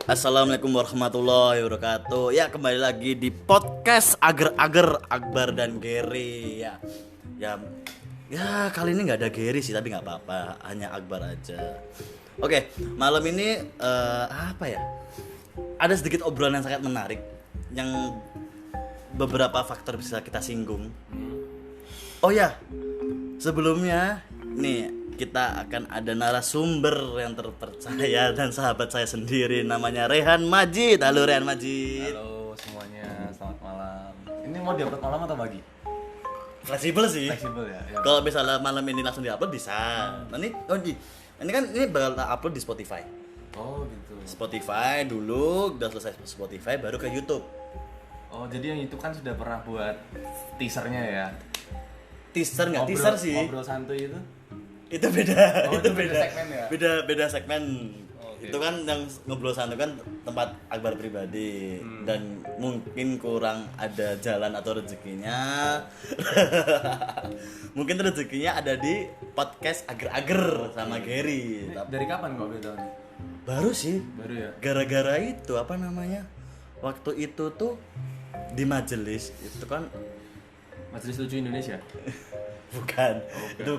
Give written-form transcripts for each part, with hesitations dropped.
Assalamualaikum warahmatullahi wabarakatuh. Ya, kembali lagi di podcast Ager-Ager Akbar dan Gary. Ya, kali ini nggak ada Gary sih, tapi nggak apa-apa, hanya Akbar aja. Oke, malam ini apa ya? Ada sedikit obrolan yang sangat menarik, yang beberapa faktor bisa kita singgung. Oh ya, sebelumnya nih kita akan ada narasumber yang terpercaya dan sahabat saya sendiri, namanya Rehan Majid. Halo Rehan Majid. Halo semuanya, selamat malam. Ini mau diupload malam atau pagi? Fleksibel sih. Fleksibel ya. Kalau misalnya malam ini langsung diupload bisa. Ini kan ini bakal upload di Spotify. Oh gitu. Spotify dulu, udah selesai Spotify baru ke YouTube. Oh jadi yang itu kan sudah pernah buat teasernya ya? Teaser nggak? Teaser sih. Ngobrol santuy itu? Itu beda. Oh, itu beda segmen ya? Beda segmen. Oke. Itu kan yang ngobrol santai kan tempat Akbar pribadi dan mungkin kurang ada jalan atau rezekinya. Mungkin rezekinya ada di podcast Ager-Ager sama Gary. Ini dari kapan kok beda nih? Baru sih. Baru ya? Gara-gara itu apa namanya? Waktu itu tuh di majelis itu kan Majelis Lucu Indonesia? bukan. Itu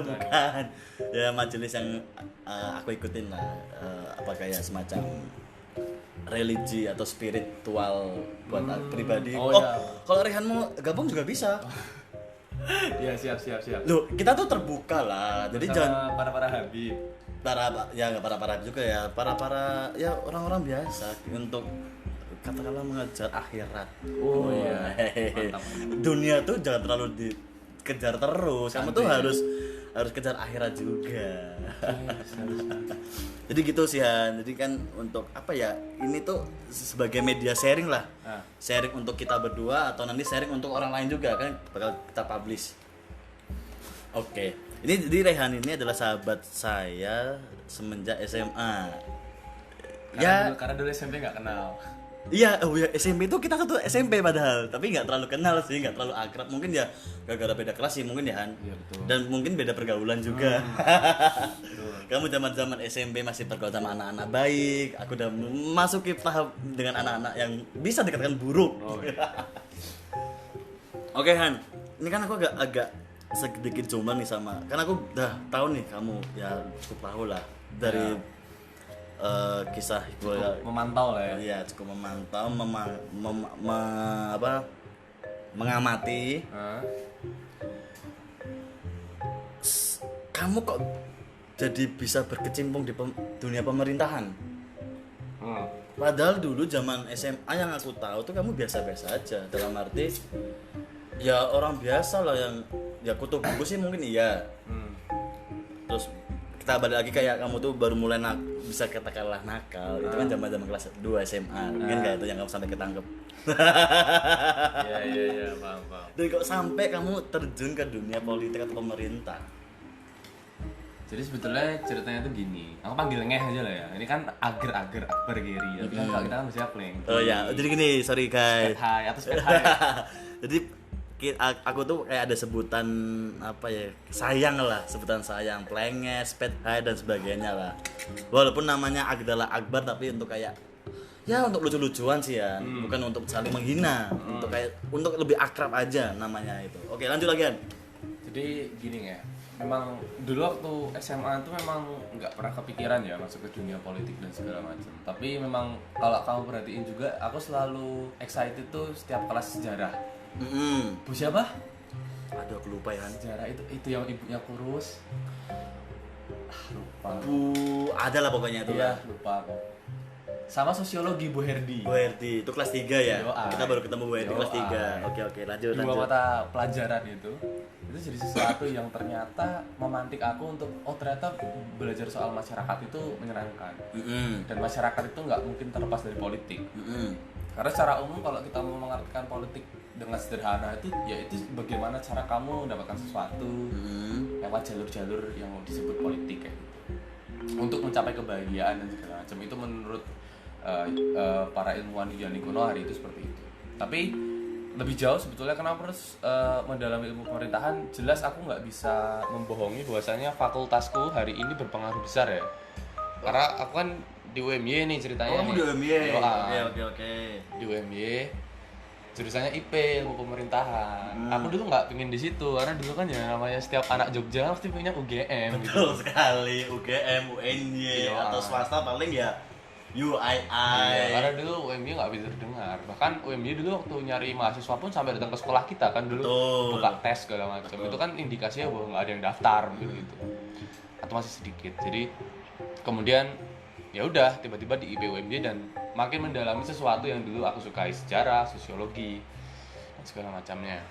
bukan. Ya majelis yang aku ikutin lah, apa kayak semacam religi atau spiritual buat pribadi. Iya. Kalau Rehan mau gabung juga bisa. Iya siap. Loh, kita tuh terbuka lah. Jadi jangan Sama para Habib. nggak para juga ya, para ya orang-orang biasa untuk katakanlah mengejar akhirat. Oh iya. Hehehe. Mantap. Dunia tuh jangan terlalu dikejar terus. Kamu tuh harus kejar akhirat juga. Jadi gitu sih Han. Jadi kan untuk apa ya? Ini tuh sebagai media sharing lah. Sharing untuk kita berdua atau nanti sharing untuk orang lain juga kan bakal kita publish. Oke. Ini jadi Rehan ini adalah sahabat saya semenjak SMA. Karena dulu SMP nggak kenal. Iya, SMP itu kita satu SMP padahal, tapi nggak terlalu kenal sih, nggak terlalu akrab. Mungkin ya gara-gara beda kelas sih mungkin ya Han. Iya betul. Dan mungkin beda pergaulan juga. Kamu zaman-zaman SMP masih bergaul sama anak-anak baik, aku udah memasuki tahap dengan anak-anak yang bisa dikatakan buruk. Oh, iya. Oke Han, ini kan aku agak sedikit cuma nih sama, karena aku udah tahu nih kamu ya cukup tahu lah dari kisah gue. Memantau lah ya. Iya, cukup memantau, mengamati. Kamu kok jadi bisa berkecimpung di dunia pemerintahan? Padahal dulu zaman SMA yang aku tahu tuh kamu biasa-biasa aja. Dalam arti ya orang biasa lah yang ya kutu buku sih mungkin iya. Terus kita balik lagi kayak kamu tuh baru mulai bisa katakanlah nakal. Itu kan zaman-zaman kelas 2 SMA. Mungkin kayak itu yang kamu sampai ketangkep. Iya, paham. Dan kok sampai kamu terjun ke dunia politik atau pemerintah? Jadi sebetulnya ceritanya tuh gini, aku panggil ngeh aja lah ya. Ini kan Ager-Ager Akbar Gary. Tapi kan kalau kita kan mesti playing. Oh ya, jadi gini, sorry guys. Hai atau spek hai. Jadi aku tuh kayak ada sebutan apa ya, sebutan sayang, plenges, pet high dan sebagainya lah. Walaupun namanya adalah Akbar tapi untuk kayak ya untuk lucu-lucuan sih ya, bukan untuk saling menghina, untuk lebih akrab aja namanya itu. Oke, lanjut lagi Han. Jadi gini ya, memang dulu waktu SMA tuh memang nggak pernah kepikiran ya masuk ke dunia politik dan segala macam. Tapi memang kalau kamu perhatiin juga, aku selalu excited tuh setiap kelas sejarah. Bu siapa? Aduh, aku lupa ya Han. Sejarah itu yang ibunya kurus. Lupa. Bu, ada lah pokoknya itu Iya, lah. lupa aku. Sama sosiologi Bu Herdi. Bu Herdi, itu kelas 3 ya? Yoi. Kita baru ketemu Bu Herdi kelas 3. Yoi. Oke, lanjut. Dua mata pelajaran itu jadi sesuatu yang ternyata memantik aku untuk ternyata belajar soal masyarakat itu menyenangkan. Dan masyarakat itu nggak mungkin terlepas dari politik. Karena secara umum kalau kita mau mengartikan politik dengan sederhana itu ya itu bagaimana cara kamu mendapatkan sesuatu lewat jalur-jalur yang disebut politik kayak gitu. Untuk mencapai kebahagiaan dan segala macam itu menurut para ilmuwan di zaman kuno hari itu seperti itu. Tapi lebih jauh sebetulnya kenapa harus mendalami ilmu pemerintahan, jelas aku nggak bisa membohongi bahwasanya fakultasku hari ini berpengaruh besar ya. Karena aku kan di UMY nih ceritanya. Kamu di UMY. Oke. Di UMY jurusannya IP, ilmu pemerintahan. Aku dulu nggak pingin di situ karena dulu kan ya namanya setiap anak Jogja pasti pengennya UGM gitu. Betul sekali, UGM, UNY atau swasta paling ya UII. Iya, karena dulu UMY nggak bisa terdengar. Bahkan UMY dulu waktu nyari mahasiswa pun sampai datang ke sekolah kita kan dulu. Betul. Buka tes segala macam. Itu kan indikasinya bahwa nggak ada yang daftar gitu. Atau masih sedikit. Jadi kemudian ya udah tiba-tiba di IP UMY dan makin mendalami sesuatu yang dulu aku sukai, sejarah, sosiologi dan segala macamnya.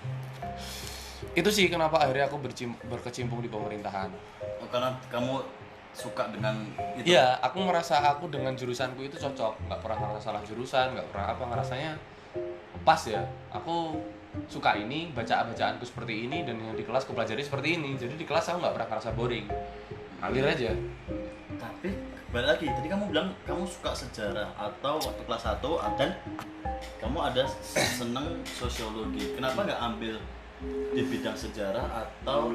Itu sih kenapa akhirnya aku berkecimpung di pemerintahan. Oh, karena kamu suka dengan itu. Iya, aku merasa aku dengan jurusanku itu cocok, nggak pernah ngerasa salah jurusan, nggak pernah ngerasanya pas ya. Aku suka ini, bacaanku seperti ini dan yang di kelas aku pelajari seperti ini. Jadi di kelas aku nggak pernah ngerasa boring. Ngalir aja. Tapi balik lagi, tadi kamu bilang kamu suka sejarah atau waktu kelas 1 dan kamu ada seneng sosiologi. Kenapa nggak ambil di bidang sejarah atau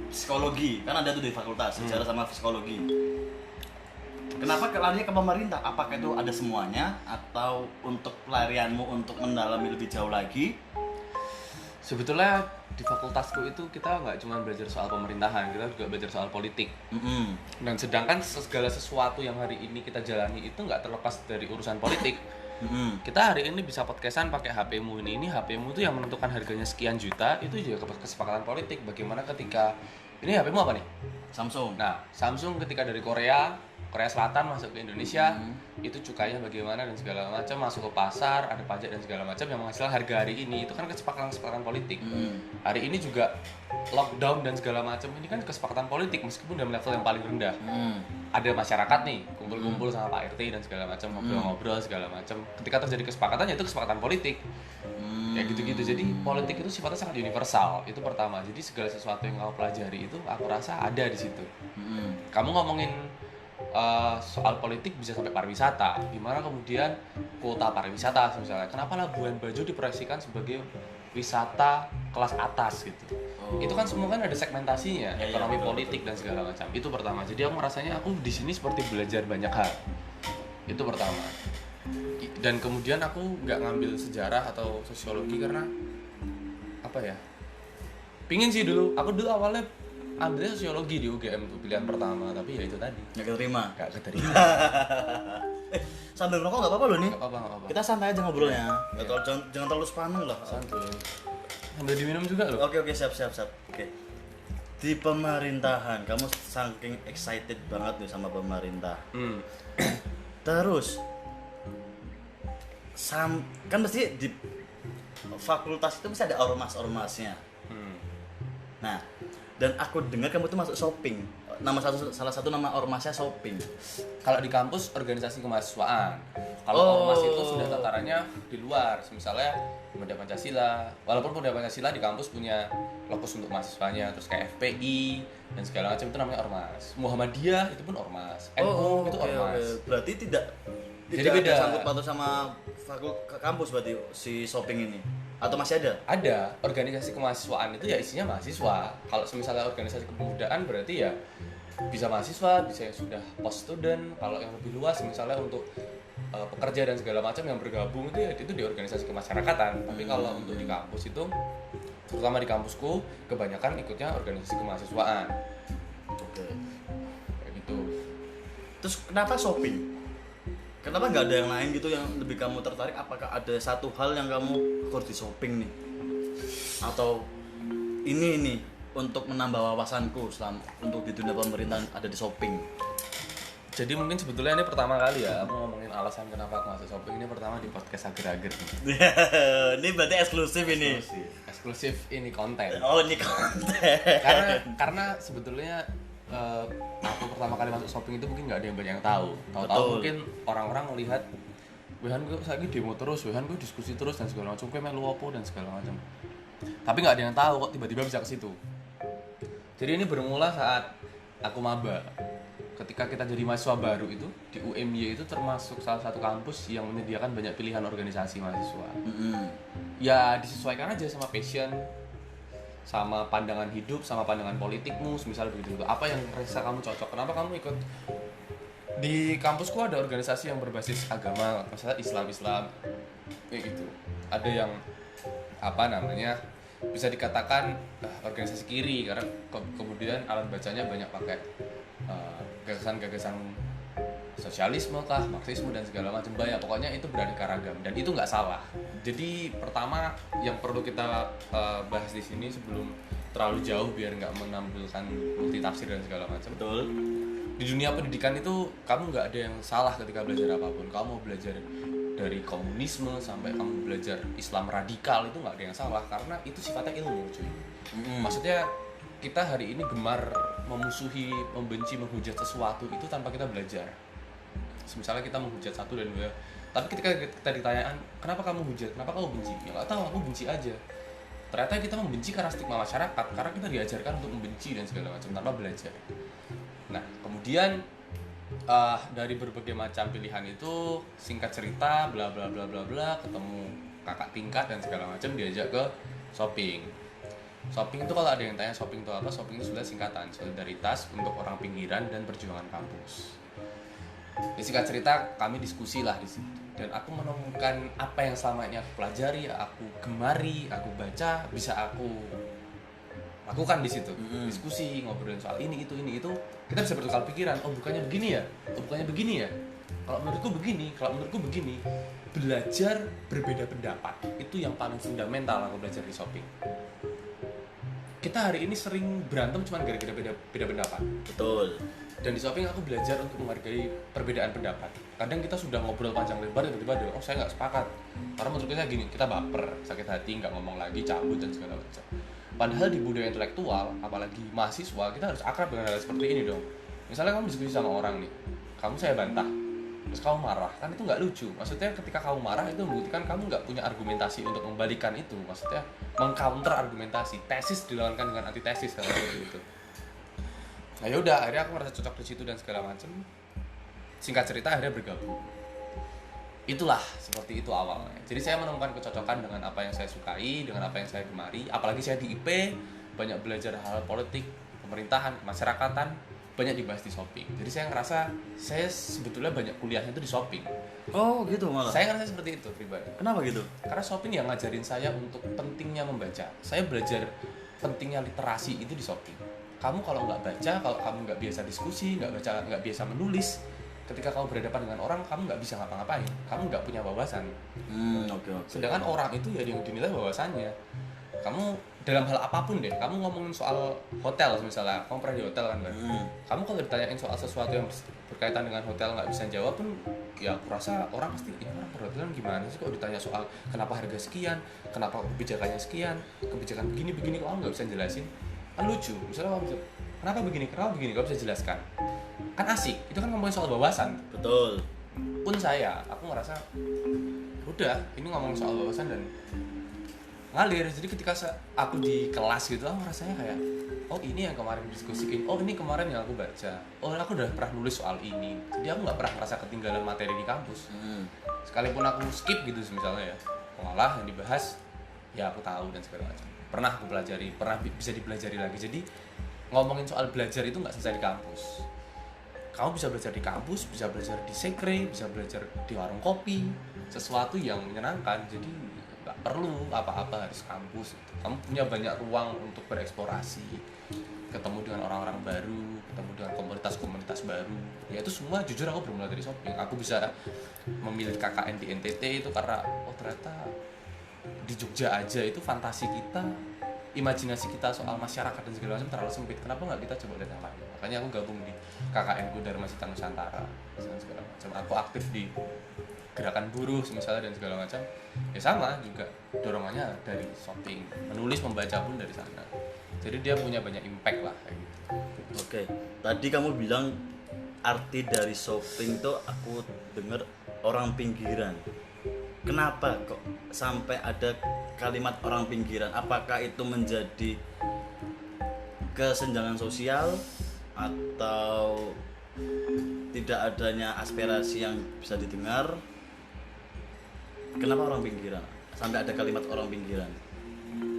psikologi? Kan ada tuh di fakultas sejarah sama psikologi. Kenapa larinya ke pemerintah? Apakah itu ada semuanya atau untuk pelarianmu untuk mendalami lebih jauh lagi? Sebetulnya di fakultasku itu kita nggak cuma belajar soal pemerintahan, kita juga belajar soal politik. Dan sedangkan segala sesuatu yang hari ini kita jalani itu nggak terlepas dari urusan politik. Kita hari ini bisa podcastan pakai HP-mu ini HP-mu itu yang menentukan harganya sekian juta, itu juga kesepakatan politik. Bagaimana ketika ini HP-mu apa nih? Samsung. Nah, Samsung ketika dari Korea Selatan masuk ke Indonesia, itu cukainya bagaimana dan segala macam, masuk ke pasar, ada pajak dan segala macam yang menghasilkan harga hari ini, itu kan kesepakatan politik. Hari ini juga lockdown dan segala macam, ini kan kesepakatan politik meskipun dalam level yang paling rendah. Ada masyarakat nih, kumpul-kumpul sama Pak RT dan segala macam, ngobrol-ngobrol segala macam. Ketika terjadi kesepakatan, ya itu kesepakatan politik. Ya gitu-gitu. Jadi politik itu sifatnya sangat universal. Itu pertama. Jadi segala sesuatu yang kamu pelajari itu aku rasa ada di situ. Kamu ngomongin soal politik bisa sampai pariwisata, dimana kemudian kuota pariwisata misalnya, kenapa Labuan Bajo diproyeksikan sebagai wisata kelas atas gitu. Itu kan semua kan ada segmentasinya, ekonomi, politik dan segala macam. Itu pertama. Jadi aku merasanya aku di sini seperti belajar banyak hal. Itu pertama. Dan kemudian aku nggak ngambil sejarah atau sosiologi karena apa ya? Pingin sih dulu. Aku dulu awalnya ambilnya sosiologi di UGM tuh pilihan pertama, tapi ya itu tadi Nggak keterima. Sambil ngerokok nggak apa-apa loh nih. Nggak apa-apa. Kita santai aja ngobrolnya. Jangan terlalu sepaneng lah. Santuy. Sambil diminum juga loh. Oke, siap. Oke. Di pemerintahan, kamu saking excited banget nih sama pemerintah. Terus kan pasti di fakultas itu bisa ada ormas-ormasnya. Nah, dan aku dengar kamu tuh masuk shopping. Salah satu nama ormasnya shopping. Kalau di kampus organisasi kemahasiswaan. Kalau ormas itu sudah tatarannya di luar. Misalnya Pemuda Pancasila. Walaupun Pemuda Pancasila di kampus punya lokus untuk mahasiswanya, terus kayak FPI dan segala macam, itu namanya ormas. Muhammadiyah itu pun ormas. NU itu ormas. Berarti tidak Jadi beda. ada sangkut paut sama kampus berarti si shopping ini. Atau masih ada? Ada. Organisasi kemahasiswaan itu ya isinya mahasiswa. Kalau misalnya organisasi kepemudaan berarti ya bisa mahasiswa, bisa yang sudah post student. Kalau yang lebih luas misalnya untuk pekerja dan segala macam yang bergabung itu di organisasi kemasyarakatan. Tapi kalau untuk di kampus itu, terutama di kampusku, kebanyakan ikutnya organisasi kemahasiswaan. Oke. Kayak gitu. Terus kenapa shopping? Kenapa nggak ada yang lain gitu yang lebih kamu tertarik? Apakah ada satu hal yang kamu harus di shopping nih? Atau ini untuk menambah wawasanku untuk di dunia pemerintahan ada di shopping? Jadi mungkin sebetulnya ini pertama kali ya aku ngomongin alasan kenapa aku masuk shopping ini pertama di podcast Ager-Ager. Ini berarti eksklusif ini. Eksklusif ini konten. Oh, ini konten. Karena sebetulnya aku pertama kali masuk shopping itu mungkin nggak ada yang banyak yang tahu. Tahu-tahu mungkin orang-orang melihat Wehan gue lagi demo terus, Wehan gue diskusi terus dan segala macam, gue melu opo dan segala macam. Tapi nggak ada yang tahu kok tiba-tiba bisa ke situ. Jadi ini bermula saat aku maba. Ketika kita jadi mahasiswa baru itu di UMY itu termasuk salah satu kampus yang menyediakan banyak pilihan organisasi mahasiswa. Ya disesuaikan aja sama passion, sama pandangan hidup, sama pandangan politikmu, misalnya begitu. Apa yang rasa kamu cocok? Kenapa kamu ikut Di kampusku ada organisasi yang berbasis agama, misalnya Islam kayak gitu. Ada yang apa namanya, bisa dikatakan organisasi kiri karena kemudian alat bacanya banyak pakai gagasan-gagasan sosialisme kah, marxisme dan segala macam, banyak, pokoknya itu beraneka ragam dan itu nggak salah. Jadi pertama yang perlu kita bahas di sini sebelum terlalu jauh biar nggak menampilkan multi tafsir dan segala macam. Betul. Di dunia pendidikan itu kamu nggak ada yang salah ketika belajar apapun. Kamu mau belajar dari komunisme sampai kamu belajar Islam radikal, itu nggak ada yang salah karena itu sifatnya ilmu, cuy. Maksudnya kita hari ini gemar memusuhi, membenci, menghujat sesuatu itu tanpa kita belajar. Misalnya kita menghujat satu dan dua, tapi ketika kita ditanyakan kenapa kamu hujat, kenapa kamu benci, ya nggak tahu, aku benci aja. Ternyata kita membenci karena stigma masyarakat, karena kita diajarkan untuk membenci dan segala macam tanpa belajar. Nah kemudian dari berbagai macam pilihan itu, singkat cerita, bla bla bla bla bla, ketemu kakak tingkat dan segala macam, diajak ke shopping. Shopping itu kalau ada yang tanya shopping itu apa, shopping itu sudah singkatan solidaritas untuk orang pinggiran dan perjuangan kampus. Ya, singkat cerita kami diskusi lah di situ dan aku menemukan apa yang selama ini aku pelajari, aku gemari, aku baca, bisa aku lakukan di situ. Diskusi, ngobrolin soal ini itu, kita bisa bertukar pikiran. Oh bukannya begini ya, oh bukannya begini ya. Kalau menurutku begini, kalau menurutku begini. Belajar berbeda pendapat itu yang paling fundamental aku belajar di shopping. Kita hari ini sering berantem cuma gara-gara beda pendapat. Betul. Dan di shopping aku belajar untuk menghargai perbedaan pendapat. Kadang kita sudah ngobrol panjang lebar, tiba-tiba ada, oh saya nggak sepakat. Karena menurut kita gini, kita baper, sakit hati, nggak ngomong lagi, cabut dan segala macam. Padahal di budaya intelektual, apalagi mahasiswa, kita harus akrab dengan hal seperti ini dong. Misalnya kamu diskusi sama orang nih, kamu saya bantah, terus kamu marah, kan itu nggak lucu. Maksudnya ketika kamu marah itu membuktikan kamu nggak punya argumentasi untuk membalikan itu. Maksudnya mengcounter argumentasi, tesis dilawankan dengan antitesis kalau seperti itu. Nah yaudah, akhirnya aku merasa cocok di situ dan segala macam. Singkat cerita akhirnya bergabung. Itulah seperti itu awalnya. Jadi saya menemukan kecocokan dengan apa yang saya sukai, dengan apa yang saya gemari. Apalagi saya di IP, banyak belajar hal politik, pemerintahan, kemasyarakatan, banyak dibahas di shopping. Jadi saya ngerasa saya sebetulnya banyak kuliahnya itu di shopping. Oh gitu malah. Saya ngerasa seperti itu pribadi. Kenapa gitu? Karena shopping yang ngajarin saya untuk pentingnya membaca. Saya belajar pentingnya literasi itu di shopping. Kamu kalau nggak baca, kalau kamu nggak biasa diskusi, nggak biasa menulis, ketika kamu berhadapan dengan orang, kamu nggak bisa ngapa-ngapain, kamu nggak punya wawasan. Okay. Sedangkan orang itu ya yang dinilai wawasannya. Kamu dalam hal apapun deh, kamu ngomongin soal hotel misalnya, kamu pernah di hotel kan? Kamu kalau ditanyain soal sesuatu yang berkaitan dengan hotel nggak bisa jawab pun, ya aku rasa orang pasti, ini orang perhotelan gimana sih, kalau ditanya soal kenapa harga sekian, kenapa kebijakannya sekian, kebijakan begini, kok kamu nggak bisa jelasin. Kan lucu, misalnya kamu bisa, kenapa begini, kau bisa jelaskan, kan asik, itu kan ngomongin soal wawasan. Betul. Pun aku ngerasa udah, ini ngomongin soal wawasan dan ngalir. Jadi ketika aku di kelas gitu, aku rasanya kayak, oh ini yang kemarin diskusiin, oh ini kemarin yang aku baca, oh aku udah pernah nulis soal ini. Jadi aku nggak pernah merasa ketinggalan materi di kampus. Sekalipun aku skip gitu misalnya ya, malah yang dibahas ya aku tahu dan segala macam. Pernah aku pelajari, pernah bisa dipelajari lagi. Jadi ngomongin soal belajar itu nggak selesai di kampus. Kamu bisa belajar di kampus, bisa belajar di sekre, bisa belajar di warung kopi, sesuatu yang menyenangkan. Jadi nggak perlu apa-apa harus kampus. Kamu punya banyak ruang untuk bereksplorasi, ketemu dengan orang-orang baru, ketemu dengan komunitas-komunitas baru. Ya itu semua jujur aku bermula dari shopping. Aku bisa memilih KKN di NTT itu karena oh ternyata di Jogja aja itu fantasi kita, imajinasi kita soal masyarakat dan segala macam terlalu sempit. Kenapa nggak kita coba lihat yang lain? Makanya aku gabung di KKN ku Dharma Cita Nusantara dan segala macam. Aku aktif di gerakan buruh misalnya dan segala macam. Ya sama juga dorongannya dari shopping, menulis, membaca pun dari sana. Jadi dia punya banyak impact lah kayak gitu. Oke. Tadi kamu bilang arti dari shopping tuh aku dengar orang pinggiran. Kenapa kok sampai ada kalimat orang pinggiran? Apakah itu menjadi kesenjangan sosial atau tidak adanya aspirasi yang bisa didengar? Kenapa orang pinggiran? Sampai ada kalimat orang pinggiran.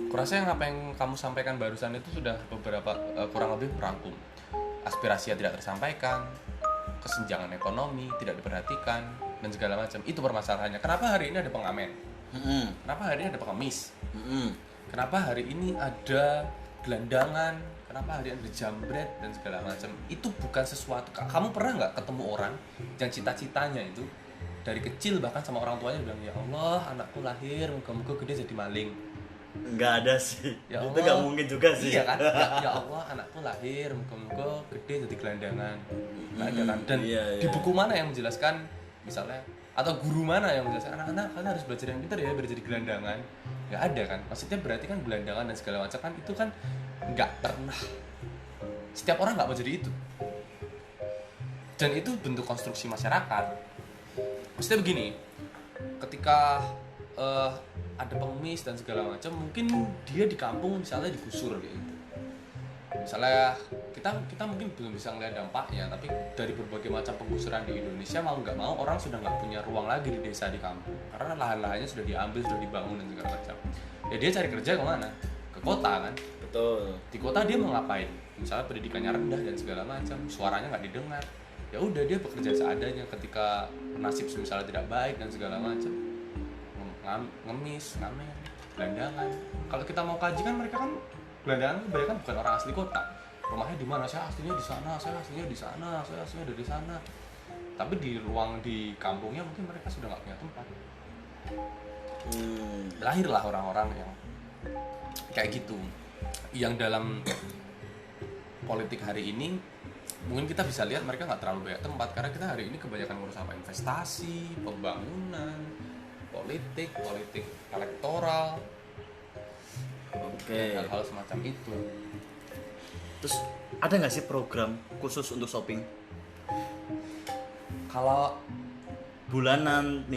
Kurasa yang apa yang kamu sampaikan barusan itu sudah beberapa kurang lebih merangkum. Aspirasi yang tidak tersampaikan, kesenjangan ekonomi tidak diperhatikan dan segala macam. Itu permasalahannya. Kenapa hari ini ada pengamen? Kenapa hari ini ada pengemis? Kenapa hari ini ada gelandangan? Kenapa hari ini ada jambret dan segala macam? Itu bukan sesuatu. Kamu pernah nggak ketemu orang yang cita-citanya itu dari kecil bahkan sama orang tuanya bilang, ya Allah anakku lahir moga-moga gede jadi maling? Nggak ada sih. Ya Itu Allah, nggak mungkin juga sih. iya kan? Ya Allah anakku lahir moga-moga gede jadi gelandangan. Nggak ada kan? Dan di buku mana yang menjelaskan misalnya, atau guru mana yang menjelaskan anak-anak kalian harus belajar yang pintar ya biar jadi gelandangan? Nggak ada kan? Maksudnya berarti kan gelandangan dan segala macam kan itu kan nggak pernah, setiap orang nggak mau jadi itu, dan itu bentuk konstruksi masyarakat. Maksudnya begini, ketika ada pengemis dan segala macam, mungkin dia di kampung misalnya digusur kayak gitu. Misalnya kita mungkin belum bisa ngeliat dampaknya, tapi dari berbagai macam penggusuran di Indonesia mau nggak mau orang sudah nggak punya ruang lagi di desa, di kampung, karena lahan-lahannya sudah diambil, sudah dibangun dan segala macam. Ya dia cari kerja kemana? Ke kota kan. Betul. Di kota dia mau ngapain? Misalnya pendidikannya rendah dan segala macam, suaranya nggak didengar. Ya udah dia bekerja seadanya. Ketika nasib misalnya tidak baik dan segala macam, ngemis, ngamen, gelandangan. Kalau kita mau kaji kan mereka kan gelandangan kebanyakan bukan orang asli kota. Rumahnya di mana? Saya aslinya di sana, saya aslinya di sana, saya aslinya dari sana. Tapi di ruang di kampungnya mungkin mereka sudah nggak punya tempat. Lahirlah orang-orang yang kayak gitu, yang dalam politik hari ini mungkin kita bisa lihat mereka nggak terlalu banyak tempat, karena kita hari ini kebanyakan ngurus apa? Investasi, pembangunan, politik elektoral, hal-hal semacam itu. Terus ada nggak sih program khusus untuk shopping? Kalau Bulanan